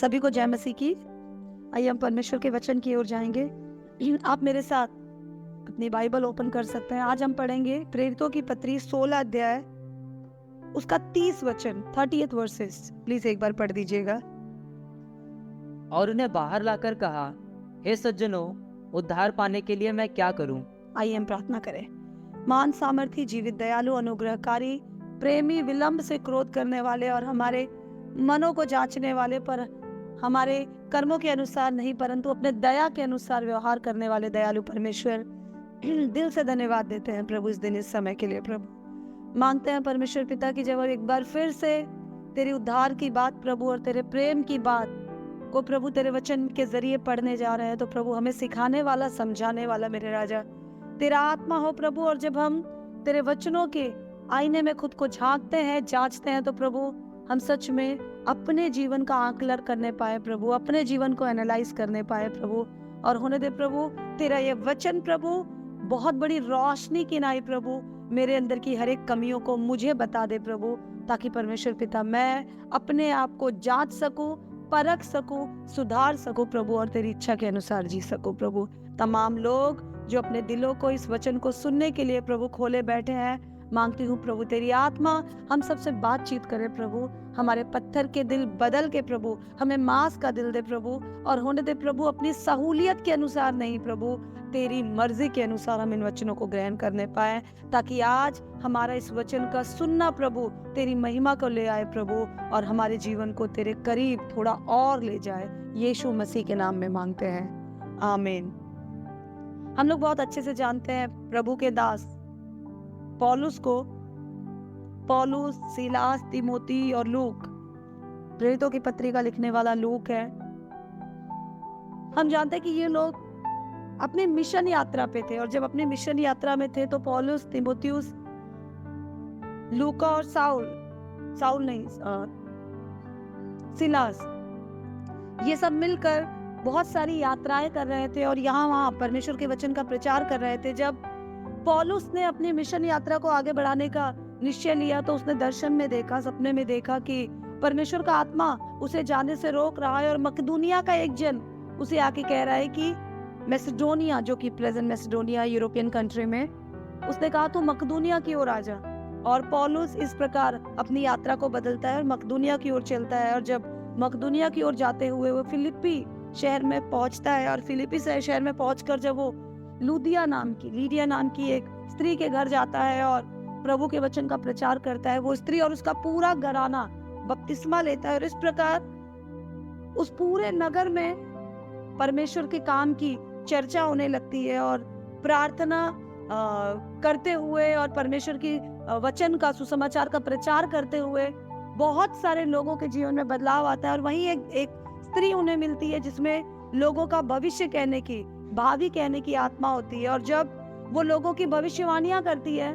सभी को जय मसीह की। आइए हम परमेश्वर के वचन की ओर जाएंगे। आप मेरे साथ अपनी बाइबल ओपन कर सकते हैं। आज हम पढ़ेंगे प्रेरितों की पत्री 16 अध्याय उसका 30 वचन 30th वर्सेस। प्लीज एक बार पढ़ दीजिएगा। और उन्हें बाहर लाकर कहा, हे सज्जनों, उद्धार पाने के लिए मैं क्या करूं? आइए हम प्रार्थना करें। महान सामर्थी, जीवित, दयालु, अनुग्रहकारी, प्रेमी, विलंब से क्रोध करने वाले और हमारे मनों को जांचने वाले, पर हमारे कर्मों के अनुसार नहीं परंतु अपने दया के अनुसार व्यवहार करने वाले दयालु परमेश्वर, दिल से धन्यवाद देते हैं प्रभु इस दिन, इस समय के लिए। प्रभु मांगते हैं परमेश्वर पिता की जब हम एक बार फिर से तेरी उद्धार की बात प्रभु और तेरे प्रेम की बात को प्रभु तेरे वचन के जरिए पढ़ने जा रहे हैं, तो प्रभु हमें सिखाने वाला, समझाने वाला मेरे राजा तेरा आत्मा हो प्रभु। और जब हम तेरे वचनों के आईने में खुद को झांकते हैं, जांचते हैं, तो प्रभु हम सच में अपने जीवन का आकलन करने पाए प्रभु, अपने जीवन को एनालाइज करने पाए प्रभु। और होने दे प्रभु तेरा ये वचन प्रभु बहुत बड़ी रोशनी की नाई प्रभु मेरे अंदर की हर एक कमियों को मुझे बता दे प्रभु, ताकि परमेश्वर पिता मैं अपने आप को जांच सकूं, परख सकूं, सुधार सकूं प्रभु, और तेरी इच्छा के अनुसार जी सकूं प्रभु। तमाम लोग जो अपने दिलों को इस वचन को सुनने के लिए प्रभु खोले बैठे हैं, मांगती हूँ प्रभु तेरी आत्मा हम सबसे बातचीत करे प्रभु, हमारे पत्थर के दिल बदल के प्रभु हमें मांस का दिल दे प्रभु। और होने दे प्रभु अपनी सहूलियत के अनुसार नहीं प्रभु, तेरी मर्जी के अनुसार हम इन वचनों को ग्रहण करने पाए, ताकि आज हमारा इस वचन का सुनना प्रभु तेरी महिमा को ले आए प्रभु, और हमारे जीवन को तेरे करीब थोड़ा और ले जाए। यीशु मसीह के नाम में मांगते हैं, आमीन। हम लोग बहुत अच्छे से जानते हैं प्रभु के दास पौलुस को, पौलुस, सीलास, तिमोती और लूक, प्रेरितों की पत्री लिखने वाला लूक है। हम जानते हैं कि ये लोग अपनी मिशन यात्रा पे थे, और जब अपनी मिशन यात्रा में थे तो पौलुस, तिमोथियुस, लूका और सीलास, ये सब मिलकर बहुत सारी यात्राएं कर रहे थे और यहाँ वहाँ परमेश्वर के वचन का प्रचार कर रहे थे। जब पौलुस ने अपनी मिशन यात्रा को आगे बढ़ाने का निश्चय लिया तो उसने दर्शन में देखा, सपने में देखा कि परमेश्वर का आत्मा उसे जाने से रोक रहा है, और मकदूनिया का एक जन उसे आके कह रहा है कि मैसेडोनिया, जो कि प्रेजेंट मैसेडोनिया यूरोपियन कंट्री में, उसने कहा तू मकदूनिया की ओर आ जा। और पौलुस इस प्रकार अपनी यात्रा को बदलता है और मकदूनिया की ओर चलता है। और जब मकदूनिया की ओर जाते हुए वो फिलिप्पी शहर में पहुंचता है, और फिलिप्पी शहर में पहुंचकर जब वो लीडिया नाम की एक स्त्री के घर जाता है और प्रभु के वचन का प्रचार करता है, वो स्त्री और उसका पूरा घराना बपतिस्मा लेता है। और इस प्रकार उस पूरे नगर में परमेश्वर के काम की चर्चा होने लगती है, और प्रार्थना करते हुए और परमेश्वर की वचन का, सुसमाचार का प्रचार करते हुए बहुत सारे लोगों के जीवन में बदलाव आता है। और वहीं एक स्त्री उन्हें मिलती है जिसमें लोगों का भविष्य कहने की, भावी कहने की आत्मा होती है। और जब वो लोगों की भविष्यवाणियां करती है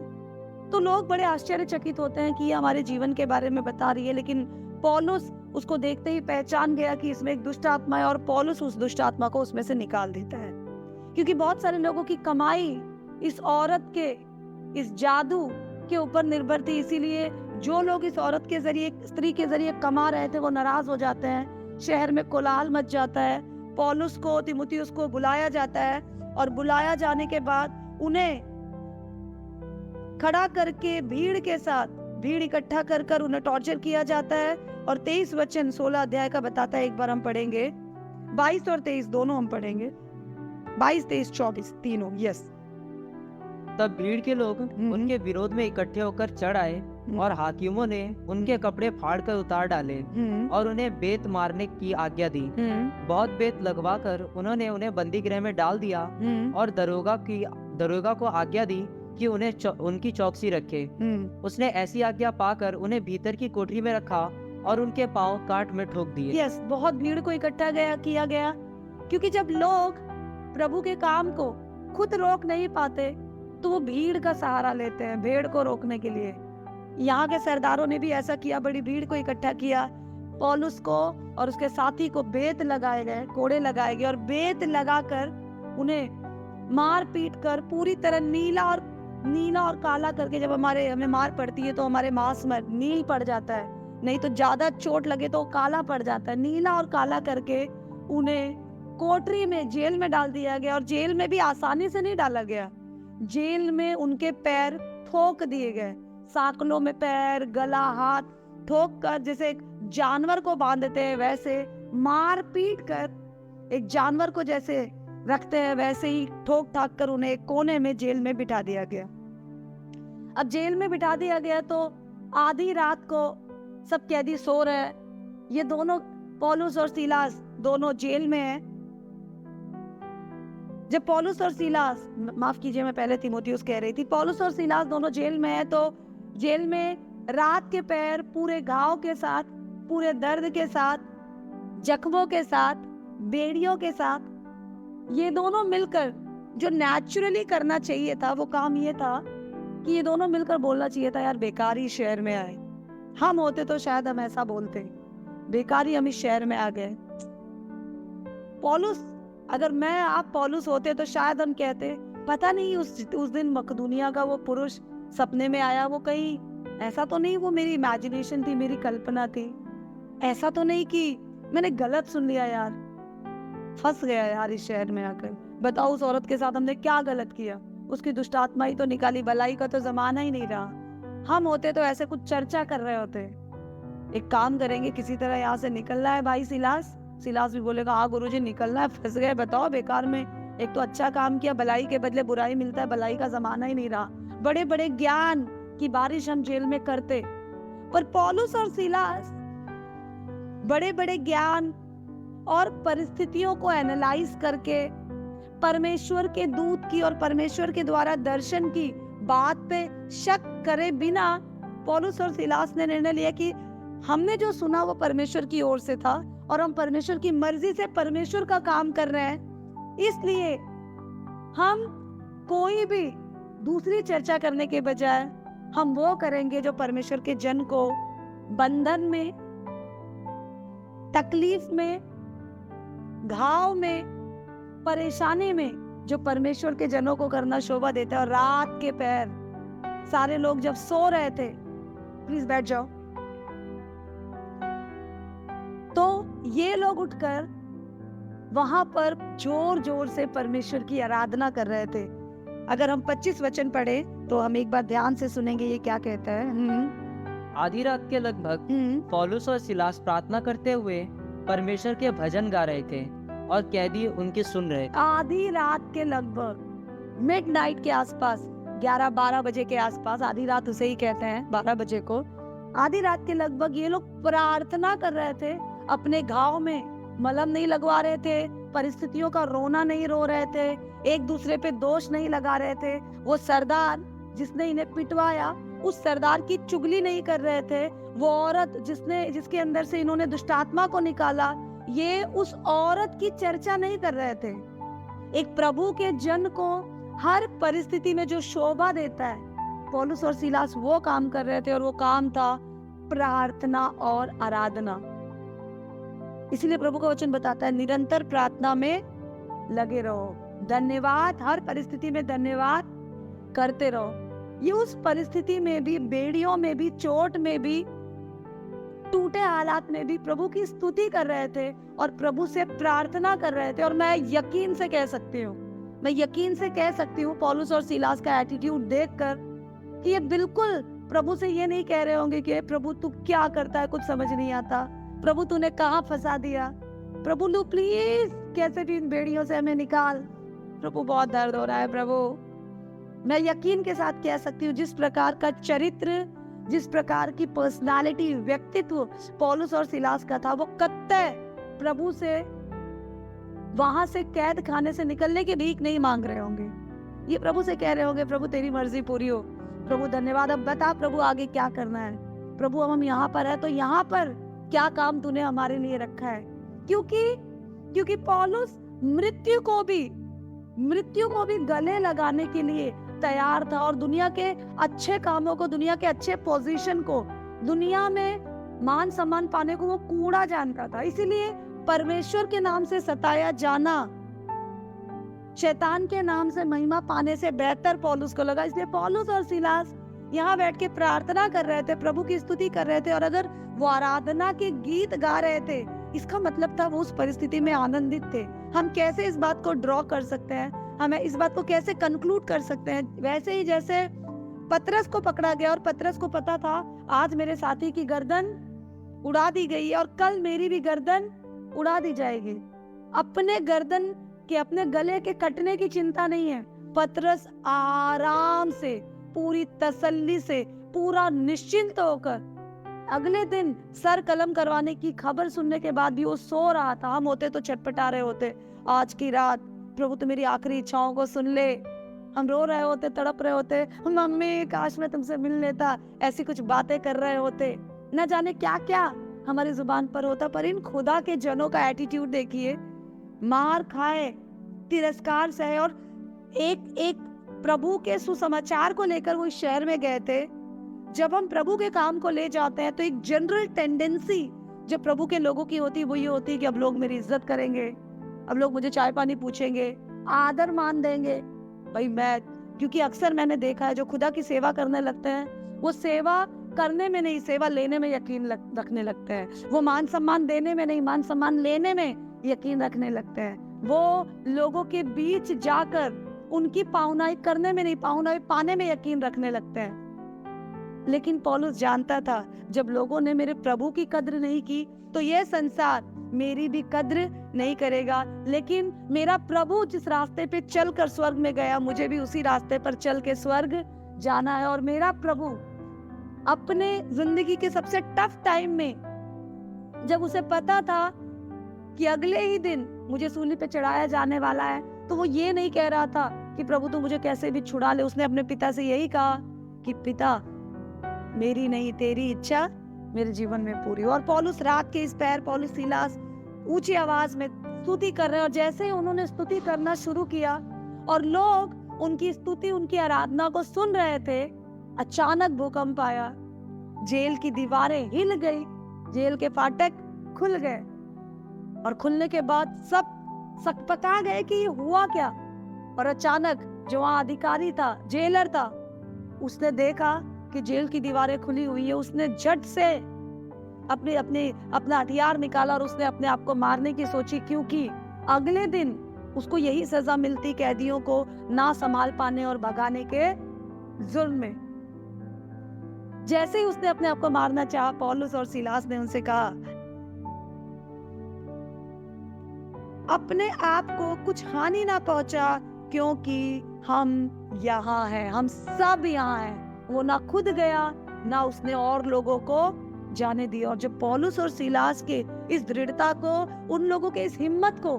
तो लोग बड़े आश्चर्यचकित होते हैं कि ये हमारे जीवन के बारे में बता रही है। लेकिन पौलुस उसको देखते ही पहचान गया कि इसमें एक दुष्ट आत्मा है, और पौलुस उस दुष्ट आत्मा को उसमें से निकाल देता है। क्योंकि बहुत सारे लोगों की कमाई इस औरत के, इस जादू के ऊपर निर्भर थी, इसीलिए जो लोग इस औरत के जरिए, स्त्री के जरिए कमा रहे थे, वो नाराज हो जाते हैं। शहर में कोलाहल मच जाता है। पौलुस को, तिमुथियुस को बुलाया जाता है, और बुलाया जाने के बाद उन्हें खड़ा करके भीड़ इकट्ठा कर उन्हें टॉर्चर किया जाता है। और 23 वचन 16 अध्याय का बताता है। एक बार हम पढ़ेंगे, 22 और 23 दोनों हम पढ़ेंगे, 22, 23, 24 तीनों। यस। तब भीड़ के लोग उनके विरोध में इकट्ठे होकर चढ़ आए, और हाकिमों ने उनके कपड़े फाड़कर उतार डाले और उन्हें बेत मारने की आज्ञा दी। बहुत बेत लगवाकर उन्होंने उन्हें बंदी गृह में डाल दिया, और दरोगा को आज्ञा दी कि उन्हें उनकी चौकसी रखे। उसने ऐसी आज्ञा पाकर उन्हें भीतर की कोठरी में रखा और उनके पांव काट में ठोक दिए। यस, बहुत भीड़ को इकट्ठा किया गया, क्योंकि जब लोग प्रभु के काम को खुद रोक नहीं पाते तो वो भीड़ का सहारा लेते हैं भीड़ को रोकने के लिए। यहाँ के सरदारों ने भी ऐसा किया, बड़ी भीड़ को इकट्ठा किया। पौलुस को और उसके साथी को बेत लगाए गए, कोड़े लगाए गए, और बेत लगाकर उन्हें मार पीट कर पूरी तरह नीला और काला करके, जब हमें मार पड़ती है तो हमारे मांस में नील पड़ जाता है, नहीं तो ज्यादा चोट लगे तो काला पड़ जाता है। नीला और काला करके उन्हें कोठरी में, जेल में डाल दिया गया। और जेल में भी आसानी से नहीं डाला गया, जेल में उनके पैर ठोक दिए गए, साकलों में पैर, गला, हाथ ठोक कर, जैसे एक जानवर को बांधते हैं वैसे मार पीट कर, एक जानवर को जैसे रखते हैं वैसे ही ठोक ठाक कर उन्हें एक कोने में जेल में बिठा दिया गया। अब जेल में बिठा दिया गया तो आधी रात को सब कैदी सो रहे हैं। ये दोनों, पौलुस और सीलास, दोनों जेल में हैं। जब पौलुस और सीलास, माफ कीजिए मैं पहले तीमुथियुस कह रही थी, पौलुस और सीलास दोनों जेल में है, तो जेल में रात के पैर पूरे घाव के साथ, पूरे दर्द के साथ, जख्मों के साथ, बेड़ियों के साथ, ये दोनों मिलकर, जो नेचुरली करना चाहिए था वो काम ये था कि ये दोनों मिलकर बोलना चाहिए था, यार बेकार ही शहर में आए। हम होते तो शायद हम ऐसा बोलते, बेकार ही हम इस शहर में आ गए। पौलुस, अगर मैं आप पौलुस होते तो शायद हम कहते, पता नहीं उस दिन मकदूनिया का वो पुरुष सपने में आया, वो कहीं ऐसा तो नहीं वो मेरी इमेजिनेशन थी, मेरी कल्पना थी, ऐसा तो नहीं कि मैंने गलत सुन लिया, यार फंस गया यार इस शहर में आकर। बताओ उस औरत के साथ हमने क्या गलत किया, उसकी दुष्ट आत्मा ही तो निकाली, भलाई का तो जमाना ही नहीं रहा। हम होते तो ऐसे कुछ चर्चा कर रहे होते, एक काम करेंगे, किसी तरह यहाँ से निकलना है भाई सीलास। सीलास भी बोलेगा हाँ गुरुजी निकलना है, फंस गए, बताओ बेकार में, एक तो अच्छा काम किया, भलाई के बदले बुराई मिलता है, भलाई का जमाना ही नहीं रहा। बड़े बड़े ज्ञान की बारिश हम जेल में करते, पर पौलुस और सीलास बड़े बड़े ज्ञान और परिस्थितियों को एनालाइज करके परमेश्वर के दूत की और परमेश्वर के द्वारा दर्शन की बात पे शक करे बिना पौलुस और सीलास ने निर्णय लिया कि हमने जो सुना वो परमेश्वर की ओर से था और हम परमेश्वर की मर्जी से परमेश्वर का काम कर रहे हैं, इसलिए हम कोई भी दूसरी चर्चा करने के बजाय हम वो करेंगे जो परमेश्वर के जन को बंधन में, तकलीफ में, घाव में, परेशानी में, जो परमेश्वर के जनों को करना शोभा देता है। और रात के पैर सारे लोग जब सो रहे थे, प्लीज बैठ जाओ, तो ये लोग उठकर वहां पर जोर जोर से परमेश्वर की आराधना कर रहे थे। अगर हम 25 वचन पढ़े तो हम एक बार ध्यान से सुनेंगे ये क्या कहता है। आधी रात के लगभग पौलुस और सीलास प्रार्थना करते हुए परमेश्वर के भजन गा रहे थे और कैदी उनकी सुन रहे थे। आधी रात के लगभग, मिडनाइट के आसपास, 11-12 बजे के आसपास, आधी रात उसे ही कहते हैं 12 बजे को, आधी रात के लगभग ये लोग प्रार्थना कर रहे थे। अपने घाव में मलहम नहीं लगवा रहे थे, परिस्थितियों का रोना नहीं रो रहे थे, एक दूसरे पे दोष नहीं लगा रहे थे। वो सरदार जिसने इन्हें पिटवाया, उस सरदार की चुगली नहीं कर रहे थे। वो औरत जिसके अंदर से इन्होंने दुष्टात्मा को निकाला, ये उस औरत की चर्चा नहीं कर रहे थे। एक प्रभु के जन को हर परिस्थिति में जो शोभा देता है, पौलुस और सीलास वो काम कर रहे थे, और वो काम था प्रार्थना और आराधना। इसलिए प्रभु का वचन बताता है निरंतर प्रार्थना में लगे रहो, धन्यवाद, हर परिस्थिति में धन्यवाद करते रहो। ये उस परिस्थिति में भी, बेड़ियों में भी, चोट में भी, टूटे हालात में भी प्रभु की स्तुति कर रहे थे और प्रभु से प्रार्थना कर रहे थे। और मैं यकीन से कह सकती हूँ पौलुस और सीलास का एटीट्यूड देखकर कि ये बिल्कुल प्रभु से ये नहीं कह रहे होंगे कि प्रभु तू क्या करता है, कुछ समझ नहीं आता, प्रभु तूने कहाँ फंसा दिया, प्रभु तू प्लीज कैसे भी इन बेड़ियों से हमें निकाल, प्रभु बहुत दर्द हो रहा है प्रभु। मैं यकीन के साथ कह सकती हूँ जिस प्रकार का चरित्र, जिस प्रकार की पर्सनालिटी, व्यक्तित्व पौलुस और सीलास का था, वो कत्ते प्रभु से, वहां से कैद खाने से निकलने की भीख नहीं मांग रहे होंगे। ये प्रभु से कह रहे होंगे प्रभु तेरी मर्जी पूरी हो, प्रभु धन्यवाद, अब बता प्रभु आगे क्या करना है, प्रभु हम यहाँ पर है तो यहाँ पर क्या काम तूने हमारे लिए रखा है। क्योंकि पौलुस मृत्यु को भी गले लगाने के लिए तैयार था, और दुनिया के अच्छे कामों को, दुनिया के अच्छे पोजीशन को, दुनिया में मान सम्मान पाने को वो कूड़ा जानता था। इसीलिए परमेश्वर के नाम से सताया जाना शैतान के नाम से महिमा पाने से बेहतर पौलुस को लगा। इसलिए पौलुस और सीलास यहाँ बैठ के प्रार्थना कर रहे थे, प्रभु की स्तुति कर रहे थे। और अगर वो आराधना के गीत गा रहे थे। इसका मतलब था वो उस परिस्थिति में आनंदित थे। हम कैसे इस बात को ड्रॉ कर सकते हैं, हमें इस बात को कैसे कंक्लूड कर सकते हैं? वैसे ही जैसे पतरस को पकड़ा गया और पतरस को पता था आज मेरे साथी की गर्दन उड़ा दी गई है और कल मेरी भी गर्दन उड़ा दी जाएगी। अपने गर्दन के, अपने गले के कटने की चिंता नहीं है। पतरस आराम से, पूरी तसल्ली से, पूरा निश्चिंत होकर अगले दिन सर कलम करवाने की खबर सुनने के बाद भी वो सो रहा था। हम होते तो छटपटा रहे होते, आज की रात प्रभु तो मेरी आखिरी इच्छाओं को सुन ले। हम रो रहे होते, तड़प रहे होते, मम्मी काश मैं तुमसे मिल लेता, ऐसी कुछ बातें कर रहे होते। न जाने क्या क्या हमारी जुबान पर होता। पर इन खुदा के जनों का एटीट्यूड देखिए, मार खाए, तिरस्कार सहे और एक एक प्रभु के सुसमाचार को लेकर वो इस शहर में गए थे। जब हम प्रभु के काम को ले जाते हैं तो एक जनरल टेंडेंसी जब प्रभु के लोगों की होती है वो ये होती है कि अब लोग मेरी इज्जत करेंगे, अब लोग मुझे चाय पानी पूछेंगे, आदर मान देंगे। भाई मैं, क्योंकि अक्सर मैंने देखा है जो खुदा की सेवा करने लगते हैं वो सेवा करने में नहीं, सेवा लेने में यकीन रखने लगते हैं। वो मान सम्मान देने में नहीं, मान सम्मान लेने में यकीन रखने लगते हैं। वो लोगों के बीच जाकर उनकी पाहुनाई करने में नहीं, पाहुनाई पाने में यकीन रखने लगते हैं। लेकिन पौलुस जानता था जब लोगों ने मेरे प्रभु की कद्र नहीं की तो यह संसार मेरी भी कद्र नहीं करेगा। लेकिन मेरा प्रभु जिस रास्ते पे चलकर स्वर्ग में गया, मुझे भी उसी रास्ते पर चल के स्वर्ग जाना है। और मेरा प्रभु अपने जिंदगी के सबसे टफ टाइम में, जब उसे पता था कि अगले ही दिन मुझे सूली पे चढ़ाया जाने वाला है, तो वो ये नहीं कह रहा था कि प्रभु तू मुझे कैसे भी छुड़ा ले। उसने अपने पिता से यही कहा कि पिता मेरी नहीं तेरी इच्छा मेरे जीवन में पूरी हो। और पौलुस रात के इस पैर, पौलुस सीलास ऊंची आवाज में स्तुति कर रहे हैं। और जैसे ही उन्होंने स्तुति करना शुरू किया और लोग उनकी स्तुति, उनकी आराधना को सुन रहे थे, अचानक भूकंप आया, जेल की दीवारें हिल गई, जेल के फाटक खुल गए। और खुलने के बाद सब सकपका गए कि ये हुआ क्या। और अचानक जो वहां अधिकारी था, जेलर था, उसने देखा कि जेल की दीवारें खुली हुई है। उसने झट से अपना हथियार निकाला और उसने अपने आप को मारने की सोची, क्योंकि अगले दिन उसको यही सजा मिलती कैदियों को ना संभाल पाने और भगाने के जुर्म में। जैसे ही उसने अपने आप को मारना चाहा, पौलुस और सीलास ने उनसे कहा अपने आप को कुछ हानि ना पहुंचा, क्योंकि हम यहाँ हैं, हम सब यहाँ हैं। वो ना खुद गया ना उसने और लोगों को जाने दिया। और जब पौलुस और सीलास के इस दृढ़ता को, उन लोगों के इस हिम्मत को,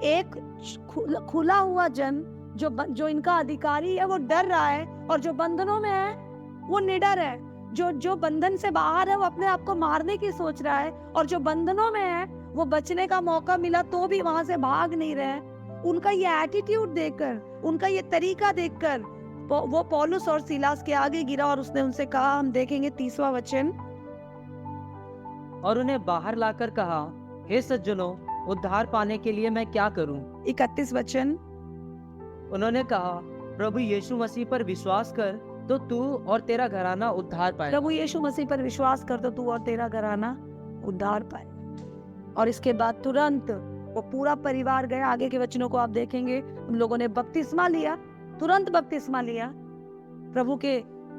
एक खुला हुआ जन जो इनका अधिकारी है वो डर रहा है, और जो बंधनों में है वो निडर है, जो बंधन से बाहर है वो अपने आप को मारने की सोच रहा है, और जो बंधनों में है वो बचने का मौका मिला तो भी वहां से भाग नहीं रहे। उनका ये एटीट्यूड देखकर, उनका ये तरीका देखकर वो पौलुस और सीलास के आगे गिरा और उसने उनसे कहा, हम देखेंगे 30वां वचन, और उन्हें बाहर लाकर कहा, हे सज्जनों, उद्धार पाने के लिए मैं क्या करूं? 31 वचन, उन्होंने कहा, प्रभु यीशु मसीह पर विश्वास कर तो तू और तेरा घराना उद्धार पाए। प्रभु यीशु मसीह पर विश्वास कर तो तू और तेरा घराना उद्धार पाए। और इसके बाद तुरंत वो पूरा परिवार गया। आगे के वचनों को आप देखेंगे, उन लोगों ने बपतिस्मा लिया, तुरंत बपतिस्मा लिया, प्रभु के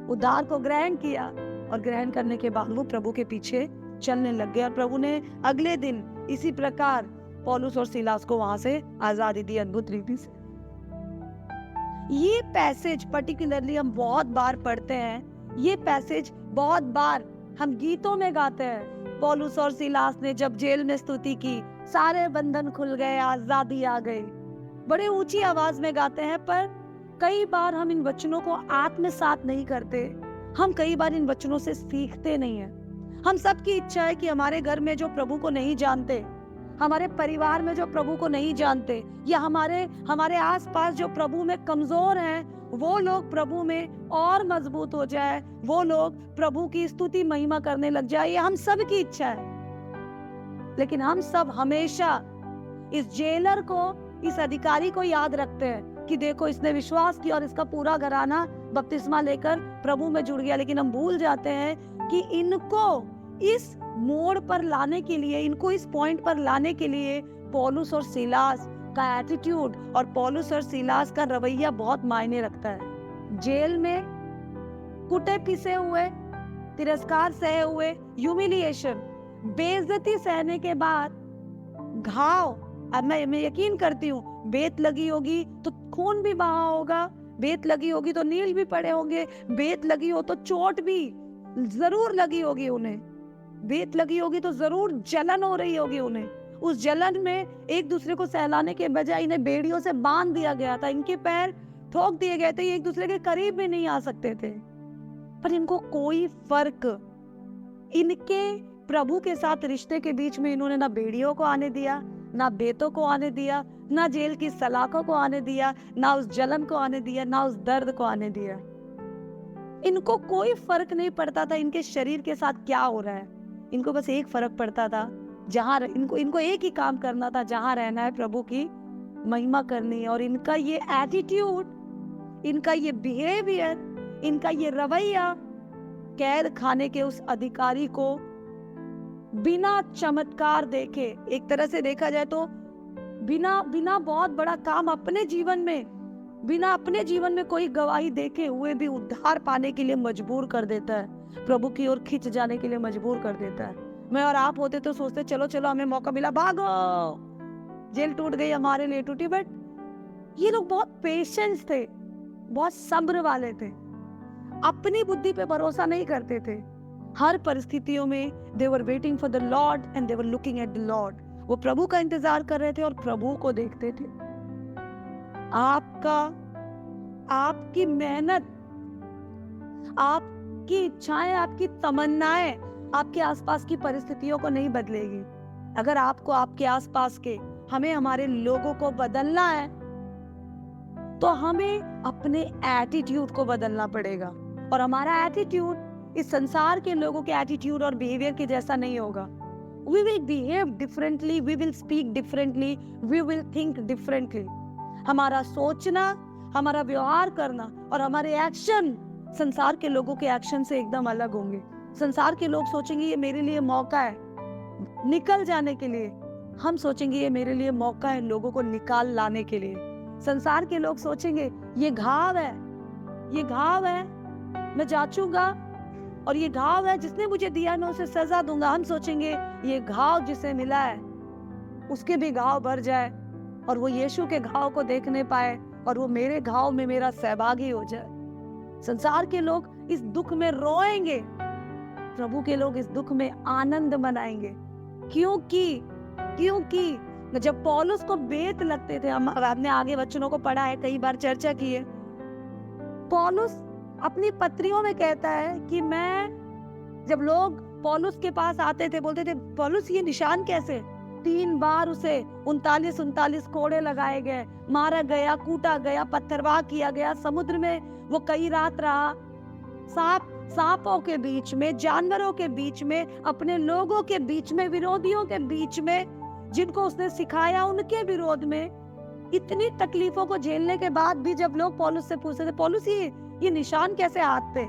उद्धार को ग्रहण किया, और ग्रहण करने के बाद वो प्रभु के पीछे चलने लग गए। और प्रभु ने अगले दिन इसी प्रकार पौलुस और सीलास को वहां से आजादी दी, अद्भुत रीति से। ये पैसेज पर्टिकुलरली हम बहुत बार पढ़ते हैं, ये पैसेज बहुत बार हम गीतों में गाते हैं। पौलुस और सीलास ने जब जेल में स्तुति की, सारे बंधन खुल गए, आजादी आ गई, बड़े ऊंची आवाज में गाते हैं। पर कई बार हम इन वचनों को आत्मसात नहीं करते, हम कई बार इन वचनों से सीखते नहीं है। हम सबकी इच्छा है कि हमारे घर में जो प्रभु को नहीं जानते, हमारे परिवार में जो प्रभु को नहीं जानते, या हमारे आसपास जो प्रभु में कमजोर हैं, वो लोग प्रभु में और मजबूत हो जाए, वो लोग प्रभु की स्तुति महिमा करने लग जाए। ये हम सब की इच्छा है। लेकिन हम सब हमेशा इस जेलर को, इस अधिकारी को याद रखते हैं कि देखो इसने विश्वास किया और इसका पूरा घराना बपतिस्मा लेकर प्रभु में जुड़ गया। लेकिन हम भूल जाते हैं कि इनको इस मोड़ पर लाने के लिए, इनको इस पॉइंट पर लाने के लिए पौलुस और सीलास का एटीट्यूड और पौलुस और सीलास का रवैया बहुत मायने रखता है। जेल में कुटे पिसे हुए, तिरस्कार सहे हुए, ह्यूमिलिएशन, बेइज्जती सहने के बाद घाव, अब मैं यकीन करती हूँ बेत लगी होगी तो खून भी बहा होगा, बेत लगी होगी तो नील भी पड़े होंगे, बेत लगी हो तो चोट भी जरूर लगी होगी उन्हें, बेत लगी होगी तो जरूर जलन हो रही होगी उन्हें। उस जलन में एक दूसरे को सहलाने के बजाय इन्हें बेड़ियों से बांध दिया गया था, इनके पैर ठोक दिए गए थे, ये एक दूसरे के करीब भी नहीं आ सकते थे। पर इनको कोई फर्क, इनके प्रभु के साथ रिश्ते के बीच में इन्होंने ना बेड़ियों को आने दिया, ना बेतों को आने दिया, ना जेल की सलाखों को आने दिया, ना उस जलन को आने दिया, ना उस दर्द को आने दिया। इनको कोई फर्क नहीं पड़ता था इनके शरीर के साथ क्या हो रहा है, इनको बस एक फर्क पड़ता था, जहां इनको एक ही काम करना था, जहां रहना है प्रभु की महिमा करनी है। और इनका ये एटीट्यूड, इनका ये बिहेवियर, इनका ये रवैया कैद खाने के उस अधिकारी को बिना चमत्कार देखे, एक तरह से देखा जाए तो बिना बहुत बड़ा काम अपने जीवन में, बिना अपने जीवन में कोई गवाही देखे हुए भी उद्धार पाने के लिए मजबूर कर देता है, प्रभु की ओर खिंच जाने के लिए मजबूर कर देता है। मैं और आप होते तो सोचते चलो चलो हमें मौका मिला, भागो, जेल टूट गई हमारे लिए टूटी। बट ये लोग बहुत पेशेंस थे, बहुत सब्र वाले थे, अपनी बुद्धि पे भरोसा नहीं करते थे। हर परिस्थितियों में they were waiting for the Lord and they were looking at the Lord। वो प्रभु का इंतजार कर रहे थे और प्रभु को देखते थे। आपकी मेहनत, आपकी इच्छाएं, आपकी तमन्नाएं आपके आसपास की परिस्थितियों को नहीं बदलेगी। अगर आपको आपके आसपास के, हमें हमारे लोगों को बदलना है तो हमें अपने एटीट्यूड को बदलना पड़ेगा। और हमारा एटीट्यूड इस संसार के लोगों के एटीट्यूड और बिहेवियर के जैसा नहीं होगा। We will behave differently, we will speak differently, we will think differently। हमारा सोचना, हमारा व्यवहार करना और हमारे एक्शन संसार के लोगों के एक्शन से एकदम अलग होंगे। संसार के लोग सोचेंगे ये मेरे लिए मौका है निकल जाने के लिए, हम सोचेंगे ये मेरे लिए मौका है लोगों को निकाल लाने के लिए। संसार के लोग सोचेंगे ये घाव है, ये घाव है, मैं जांचूंगा और ये घाव है, जिसने मुझे दिया मैं उसे सजा दूंगा। हम सोचेंगे ये घाव जिसे मिला है उसके भी घाव भर जाए और वो यीशु के घाव को देखने पाए और वो मेरे घाव में मेरा सहभागी हो जाए। संसार के लोग इस दुख में रोएंगे, प्रभु के लोग इस दुख में आनंद मनाएंगे। क्योंकि जब पौलुस को बेत लगते थे, हमने आगे वचनों को पढ़ा है, कई बार चर्चा की है, पौलुस अपनी पत्रियों में कहता है कि जब लोग पौलुस के पास आते थे बोलते थे पौलुस ये निशान कैसे? 3 बार उसे 39 कोड़े लगाए गए, मारा गया, कूटा गया, पत्थरवाह किया गया, समुद्र में वो कई रात रहा, सांपों के बीच में, जानवरों के बीच में, अपने लोगों के बीच में, विरोधियों के बीच में, जिनको उसने सिखाया उनके विरोध में, इतनी तकलीफों को झेलने के बाद भी जब लोग पौलुस से पूछते थे पौलुस ये निशान कैसे हाथ पे,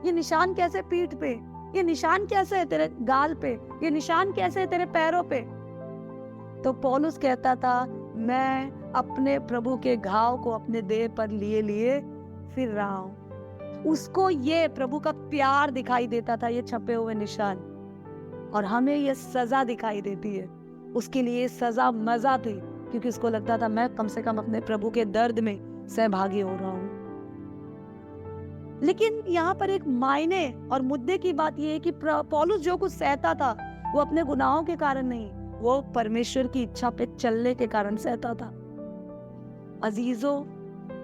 ये निशान कैसे पीठ पे, ये निशान कैसे है तेरे गाल पे, ये निशान कैसे है तेरे पैरों पे, तो पौलुस कहता था मैं अपने प्रभु के घाव को अपने देह पर लिए फिर रहा हूं। उसको ये प्रभु का प्यार दिखाई देता था, ये छपे हुए निशान, और हमें ये सजा दिखाई देती है। उसके लिए सजा मजा थी क्योंकि उसको लगता था मैं कम से कम अपने प्रभु के दर्द में सहभागी हो रहा हूं। लेकिन यहाँ पर एक मायने और मुद्दे की बात यह है कि पौलुस जो कुछ सहता था वो अपने गुनाहों के कारण नहीं, वो परमेश्वर की इच्छा पे चलने के कारण सहता था। अजीजों,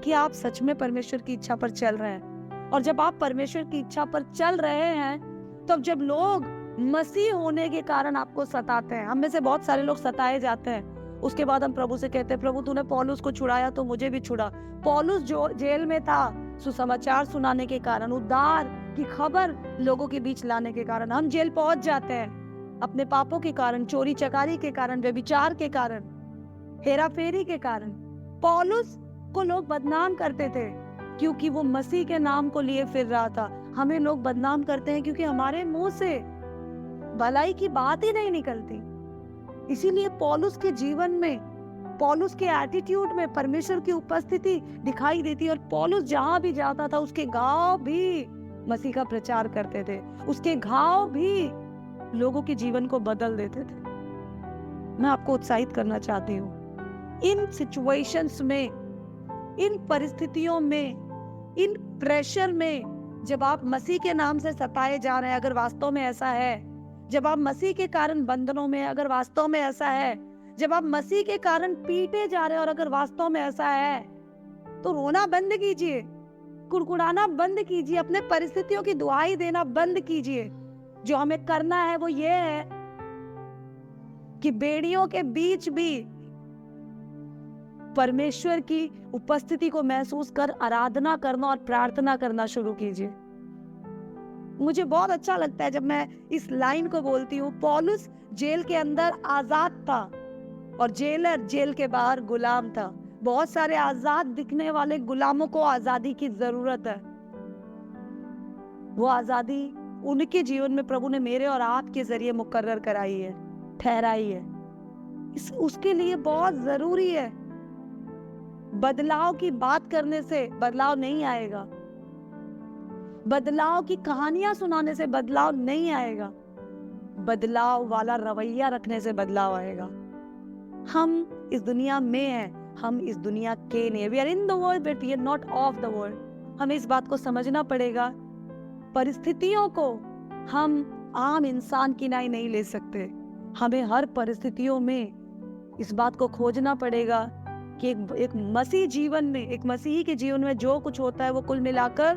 कि आप सच में परमेश्वर की इच्छा पर चल रहे हैं, और जब आप परमेश्वर की इच्छा पर चल रहे हैं तब जब लोग मसीह होने के कारण आपको सताते हैं, हम में से बहुत सारे लोग सताए जाते हैं, उसके बाद हम प्रभु से कहते हैं प्रभु तूने पौलुस को छुड़ाया तो मुझे भी छुड़ा। पौलुस जो जेल में था सुसमाचार सुनाने के कारण, उद्धार की खबर लोगों के बीच लाने के कारण हम जेल पहुंच जाते हैं, अपने पापों के कारण, चोरी चकारी के कारण, व्यभिचार के कारण, हेराफेरी के कारण। पौलुस को लोग बदनाम करते थे क्योंकि वो मसीह के नाम को लिए फिर रहा था। हमें लोग बदनाम करते हैं क्योंकि हमारे मुंह से भलाई की बात ही नहीं निकलती। इसीलिए पौलुस के जीवन में, पौलुस के एटीट्यूड में परमेश्वर की उपस्थिति दिखाई देती। और पौलुस जहां भी जाता था उसके घाव भी मसीह का प्रचार करते थे, उसके घाव भी लोगों के जीवन को बदल देते थे। मैं आपको उत्साहित करना चाहती हूँ, इन सिचुएशंस में, इन परिस्थितियों में, इन प्रेशर में, जब आप मसीह के नाम से सताए जा रहे हैं, अगर वास्तव में ऐसा है, जब आप मसीह के कारण बंधनों में, अगर वास्तव में ऐसा है, जब आप मसीह के कारण पीटे जा रहे हैं और अगर वास्तव में ऐसा है, तो रोना बंद कीजिए, कुड़कुड़ाना बंद कीजिए, अपने परिस्थितियों की दुहाई देना बंद कीजिए। जो हमें करना है वो ये है कि बेड़ियों के बीच भी परमेश्वर की उपस्थिति को महसूस कर आराधना करना और प्रार्थना करना शुरू कीजिए। मुझे बहुत अच्छा लगता है जब मैं इस लाइन को बोलती हूँ। पौलुस जेल के अंदर आजाद था और जेलर जेल के बाहर गुलाम था। बहुत सारे आजाद दिखने वाले गुलामों को आजादी की जरूरत है। वो आजादी उनके जीवन में प्रभु ने मेरे और आपके जरिए मुकर्रर कराई है, ठहराई है। उसके लिए बहुत जरूरी है। बदलाव की बात करने से बदलाव नहीं आएगा, बदलाव की कहानियां सुनाने से बदलाव नहीं आएगा, बदलाव वाला रवैया रखने से बदलाव आएगा। हम इस दुनिया में हैं, हम इस दुनिया के नहीं। We are in the world but we are not of the world. हमें इस बात को समझना पड़ेगा। परिस्थितियों को हम आम इंसान की नहीं ले सकते। हमें हर परिस्थितियों में इस बात को खोजना पड़ेगा कि एक मसीह जीवन में, एक मसीही के जीवन में जो कुछ होता है वो कुल मिलाकर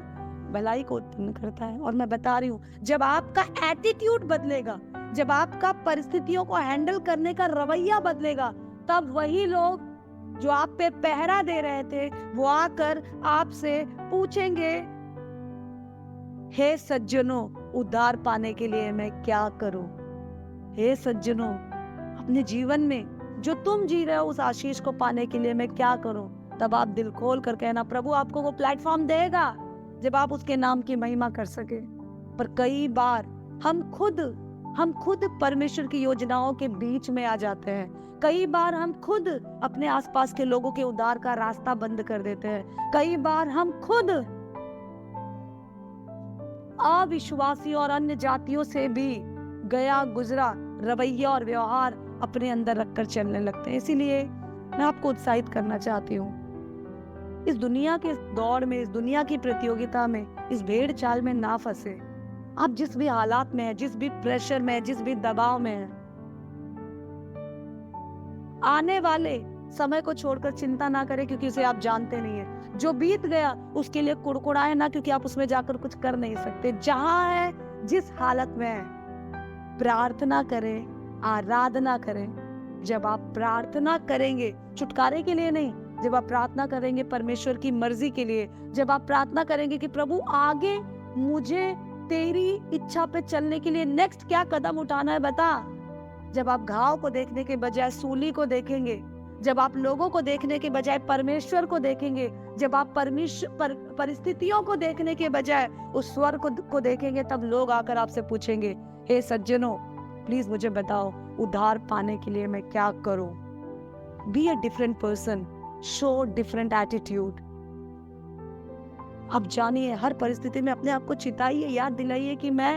भलाई को उत्पन्न करता है। और मैं बता रही हूँ, जब आपका एटीट्यूड बदलेगा, जब आपका परिस्थितियों को हैंडल करने का रवैया बदलेगा, तब वही लोग जो आप पे पहरा दे रहे थे वो आकर आपसे पूछेंगे, हे सज्जनों, उद्धार पाने के लिए मैं क्या करूं? हे सज्जनों, अपने जीवन में जो तुम जी रहे हो उस आशीष को पाने के लिए मैं क्या करूं? तब आप दिल खोल कर कहना, प्रभु आपको वो प्लेटफॉर्म देगा जब आप उसके नाम की महिमा कर सके। पर कई बार हम खुद परमेश्वर की योजनाओं के बीच में आ जाते हैं। कई बार हम खुद अपने आसपास के लोगों के उद्धार का रास्ता बंद कर देते हैं। कई बार हम खुद अविश्वासियों और अन्य जातियों से भी गया गुजरा रवैया और व्यवहार अपने अंदर रखकर चलने लगते हैं। इसीलिए मैं आपको उत्साहित करना चाहती हूँ, इस दुनिया के दौड़ में, इस दुनिया की प्रतियोगिता में, इस भेड़ चाल में ना फंसे। आप जिस भी हालात में हैं, जिस भी प्रेशर में, जिस भी दबाव में हैं, आने वाले समय को छोड़कर चिंता ना करें, क्योंकि उसे आप जानते नहीं है। जो बीत गया उसके लिए कुड़कुड़ाए ना, क्योंकि आप उसमें जाकर कुछ कर नहीं सकते। जहां है, जिस हालत में है, प्रार्थना करें, आराधना करें। जब आप प्रार्थना करेंगे छुटकारे के लिए नहीं, जब आप प्रार्थना करेंगे परमेश्वर की मर्जी के लिए, जब आप प्रार्थना करेंगे कि प्रभु आगे मुझे तेरी इच्छा पे चलने के लिए नेक्स्ट क्या कदम उठाना है बता। जब आप घाव को देखने के बजाय सूली को देखेंगे, जब आप लोगों को देखने के बजाय परमेश्वर को देखेंगे, जब आप परिस्थितियों को देखने के बजाय उस स्वर को देखेंगे, तब लोग आकर आपसे पूछेंगे, हे सज्जनों, प्लीज मुझे बताओ उद्धार पाने के लिए मैं क्या करूं? Be a different person, show different attitude. आप जानिए, हर परिस्थिति में अपने आप को चिताइए, याद दिलाइए कि मैं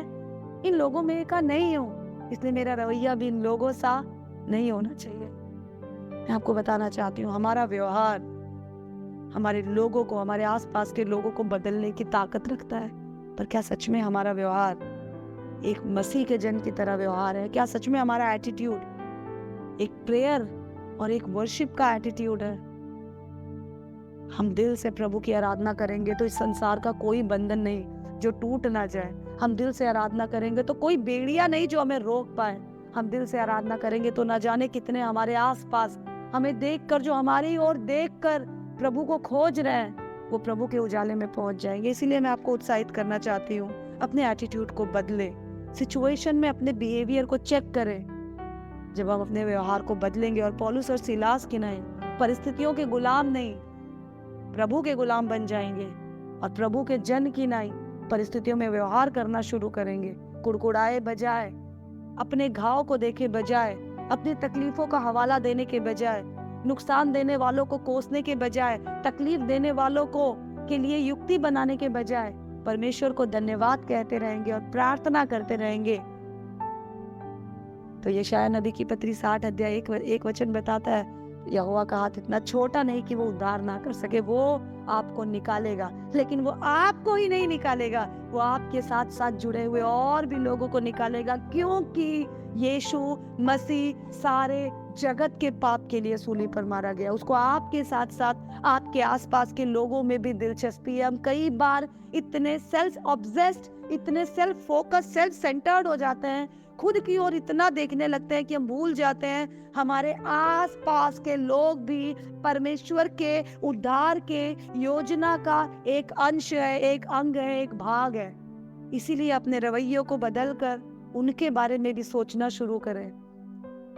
इन लोगों में का नहीं हूं, इसलिए मेरा रवैया भी इन लोगों सा नहीं होना चाहिए। मैं आपको बताना चाहती हूँ, हमारा व्यवहार हमारे लोगों को, हमारे आसपास के लोगों को बदलने की ताकत रखता है। पर क्या सच में हमारा व्यवहार एक मसीह के जन की तरह व्यवहार है? क्या सच में हमारा एटीट्यूड एक प्रेयर और एक वर्शिप का एटीट्यूड है? हम दिल से प्रभु की आराधना करेंगे तो इस संसार का कोई बंधन नहीं जो टूट ना जाए। हम दिल से आराधना करेंगे तो कोई बेड़िया नहीं जो हमें रोक पाए। हम दिल से आराधना करेंगे तो ना जाने कितने हमारे आसपास हमें देखकर, जो हमारी ओर देखकर प्रभु को खोज रहे हैं, वो प्रभु के उजाले में पहुंच जाएंगे। इसीलिए मैं आपको उत्साहित करना चाहती हूँ, अपने एटीट्यूड को बदले, सिचुएशन में अपने बिहेवियर को चेक करें। जब हम अपने व्यवहार को बदलेंगे और पौलुस और सीलास की नहीं, परिस्थितियों के गुलाम नहीं, प्रभु के गुलाम बन जाएंगे और प्रभु के जन की नहीं, परिस्थितियों में व्यवहार करना शुरू करेंगे, कुड़कुड़ाए बजाय अपने घाव को देखे बजाय, अपनी तकलीफों का हवाला देने के बजाय, नुकसान देने वालों को कोसने के बजाय, तकलीफ देने वालों को के लिए युक्ति बनाने के बजाय परमेश्वर को धन्यवाद कहते रहेंगे और प्रार्थना करते रहेंगे, तो यशायाह नबी की पत्री 60 अध्याय 1 वचन बताता है, यहोवा का हाथ इतना छोटा नहीं कि वो उद्धार ना कर सके। वो आपको निकालेगा, लेकिन वो आपको ही नहीं निकालेगा, वो आपके साथ साथ जुड़े हुए और भी लोगों को निकालेगा, क्योंकि यीशु मसीह सारे जगत के पाप के लिए सूली पर मारा गया। उसको आपके साथ साथ आपके आसपास के लोगों में भी दिलचस्पी है। हम कई बार इतने सेल्फ ऑब्सेस्ड, इतने सेल्फ फोकस, सेल्फ सेंटर्ड हो जाते हैं, खुद की ओर इतना देखने लगते हैं कि हम भूल जाते हैं हमारे आसपास के लोग भी परमेश्वर के उद्धार के योजना का एक अंश है, एक अंग है, एक भाग है। इसीलिए अपने रवैयों को बदलकर उनके बारे में भी सोचना शुरू करें।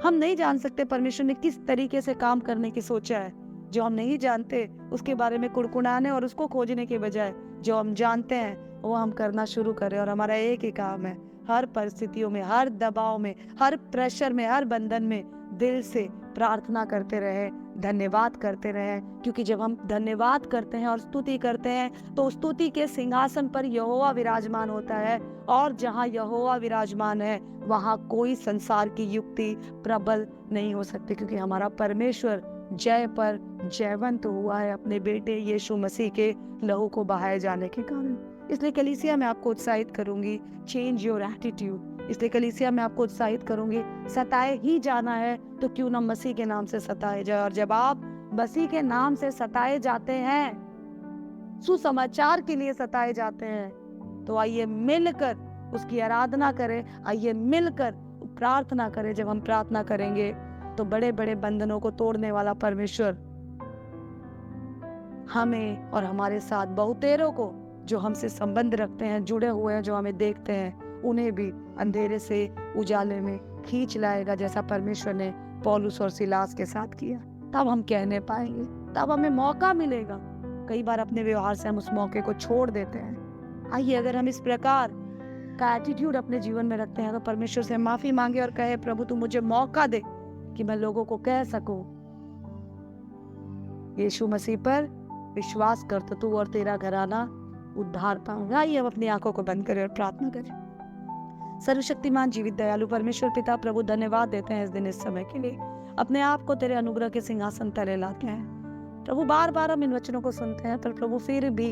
हम नहीं जान सकते परमेश्वर ने किस तरीके से काम करने की सोचा है। जो हम नहीं जानते उसके बारे में कुड़कुड़ाने और उसको खोजने के बजाय जो हम जानते हैं वो हम करना शुरू करें। और हमारा एक ही काम है, हर परिस्थितियों में, हर दबाव में, हर प्रेशर में, हर बंधन में दिल से प्रार्थना करते रहे, धन्यवाद करते रहे। क्योंकि जब हम धन्यवाद करते हैं और स्तुति करते हैं तो स्तुति के सिंहासन पर यहोवा विराजमान होता है, और जहाँ यहोवा विराजमान है वहाँ कोई संसार की युक्ति प्रबल नहीं हो सकती, क्योंकि हमारा परमेश्वर जय पर जयवंत हुआ है अपने बेटे यीशु मसीह के लहू को बहाए जाने के कारण। इसलिए कलीसिया में आपको उत्साहित करूंगी, चेंज योर एटीट्यूड। इसलिए कलीसिया में आपको उत्साहित करूंगी, सताए ही जाना है तो क्यों ना मसीह के नाम से सताए जाए। और जब आप मसीह के नाम से सताए जाते हैं, सुसमाचार के लिए सताए जाते हैं, तो आइए मिलकर उसकी आराधना करें, आइए मिलकर प्रार्थना करें। जब हम प्रार्थना करेंगे तो बड़े बड़े बंधनों को तोड़ने वाला परमेश्वर हमें और हमारे साथ बहुतेरों को जो हमसे संबंध रखते हैं, जुड़े हुए हैं, जो हमें देखते हैं, उन्हें भी अंधेरे से उजाले में खींच लाएगा, जैसा परमेश्वर ने पौलुस और सिलास के साथ किया। तब हम कहने पाएंगे, तब हमें मौका मिलेगा। कई बार अपने व्यवहार से हम उस मौके को छोड़ देते हैं। आइए अगर हम इस प्रकार का एटीट्यूड अपने जीवन में रखते हैं तो परमेश्वर से माफी मांगे और कहे, प्रभु तू मुझे मौका दे कि मैं लोगों को कह सकूं यीशु मसीह पर विश्वास कर तो तू और तेरा घराना उद्धार पाऊंगा। आइए हम अपनी आंखों को बंद करें और प्रार्थना करें। सर्वशक्तिमान जीवित दयालु परमेश्वर पिता प्रभु, धन्यवाद देते हैं इस दिन, इस समय के लिए। अपने आप को तेरे अनुग्रह के सिंहासन तले लाते हैं प्रभु। बार बार हम इन वचनों को सुनते हैं, पर प्रभु फिर भी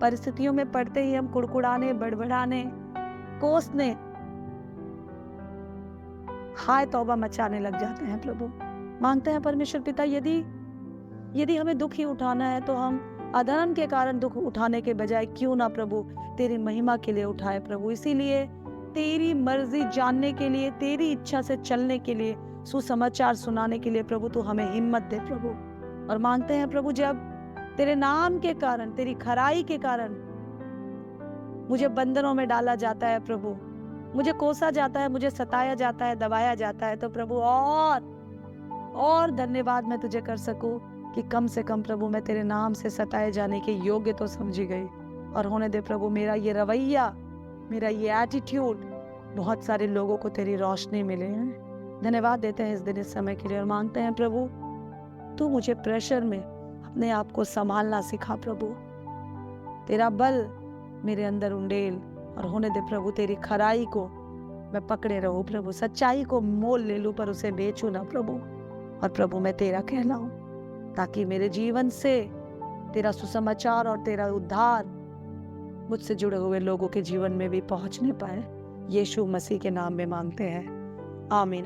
परिस्थितियों में पड़ते ही हम कुड़कुड़ाने, बड़बड़ाने, कोसने, हाय तौबा मचाने लग जाते हैं। प्रभु मांगते हैं परमेश्वर पिता, यदि हमें दुख ही उठाना है तो हम अधर्म के कारण दुख उठाने के बजाय क्यों ना प्रभु तेरी महिमा के लिए उठाए। प्रभु इसीलिए तेरी मर्जी जानने के लिए, तेरी इच्छा से चलने के लिए, सुसमाचार सुनाने के लिए प्रभु तू हमें हिम्मत दे प्रभु। और मांगते हैं प्रभु, जब तेरे नाम के कारण, तेरी खराई के कारण मुझे बंधनों में डाला जाता है प्रभु, मुझे कोसा जाता है, मुझे सताया जाता है, दबाया जाता है, तो प्रभु और धन्यवाद मैं तुझे कर सकूं कि कम से कम प्रभु मैं तेरे नाम से सताए जाने के योग्य तो समझी गई। और होने दे प्रभु मेरा ये रवैया, मेरा ये एटीट्यूड बहुत सारे लोगों को तेरी रोशनी मिले हैं। धन्यवाद देते हैं इस दिन, इस समय के लिए, और मांगते हैं प्रभु तू मुझे प्रेशर में अपने आप को संभालना सिखा प्रभु। तेरा बल मेरे अंदर उंडेल, और होने दे प्रभु तेरी खराई को मैं पकड़े रहूं प्रभु। सच्चाई को मोल ले लूं पर उसे बेचूं ना प्रभु। और प्रभु मैं तेरा कहलाऊं, ताकि मेरे जीवन से तेरा सुसमाचार और तेरा उद्धार मुझसे जुड़े हुए लोगों के जीवन में भी पहुंचने पाए। यीशु मसीह के नाम में मांगते हैं, आमीन।